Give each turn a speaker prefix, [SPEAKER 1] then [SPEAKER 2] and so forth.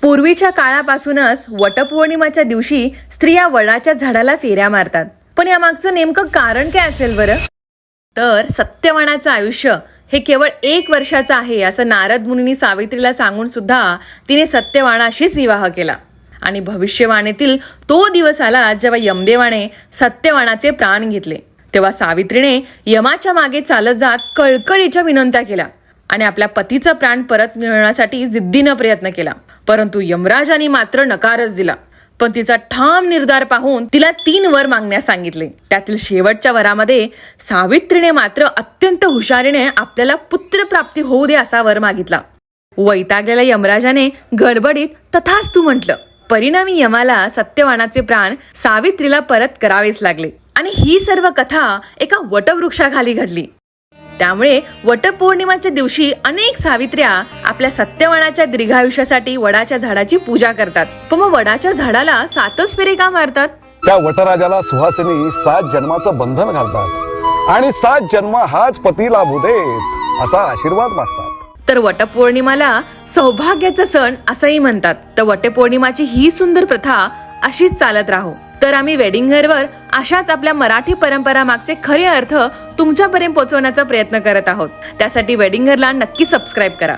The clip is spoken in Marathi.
[SPEAKER 1] पूर्वीच्या काळापासूनच वटपौर्णिमेच्या दिवशी स्त्रिया वडाच्या झाडाला फेऱ्या मारतात. पण यामागचं नेमकं कारण काय असेल बरं? तर सत्यवानाचं आयुष्य हे केवळ 1 वर्षाचं आहे असं नारद मुनींनी सावित्रीला सांगून सुद्धा तिने सत्यवानाशीच विवाह केला. आणि भविष्यवाणीतील तो दिवस आला जेव्हा यमदेवाने सत्यवानाचे प्राण घेतले. तेव्हा सावित्रीने यमाच्या मागे चालत जात कळकळीच्या विनंत्या केल्या आणि आपल्या पतीचा प्राण परत मिळवण्यासाठी जिद्दीनं प्रयत्न केला. परंतु यमराजांनी मात्र नकारच दिला. पण तिचा ठाम निर्धार पाहून तिला 3 वर मागण्यास सांगितले. त्यातील शेवटच्या वरामध्ये सावित्रीने मात्र अत्यंत हुशारीने आपल्याला पुत्रप्राप्ती होऊ दे असा वर मागितला. वैतागलेल्या यमराजाने गडबडीत तथास्तु म्हटलं. परिणामी यमाला सत्यवानाचे प्राण सावित्रीला परत करावेच लागले. आणि ही सर्व कथा एका वटवृक्षाखाली घडली. त्यामुळे वटपौर्णिमेच्या दिवशी अनेक सावित्र्या आपल्या सत्यवानाच्या दीर्घायुष्यासाठी वडाच्या झाडाची पूजा करतात. पण मग वडाच्या झाडाला 7च फेरे का मारतात?
[SPEAKER 2] त्या वटराजाला सुहासिनी 7 जन्माचं बंधन घालतात आणि 7 जन्म हाच पती लाभू देच असा आशीर्वाद मागतात.
[SPEAKER 1] तर वटपौर्णिमेला सौभाग्याचा सण असंही म्हणतात. तर वटपौर्णिमेची ही सुंदर प्रथा अशीच चालत राहो. तर आम्ही वेडिंगरवर अशाच आपल्या मराठी परंपरा मागचे खरे अर्थ तुमच्यापर्यंत पोहोचवण्याचा प्रयत्न करत आहोत. त्यासाठी वेडिंगरला नक्की सबस्क्राईब करा.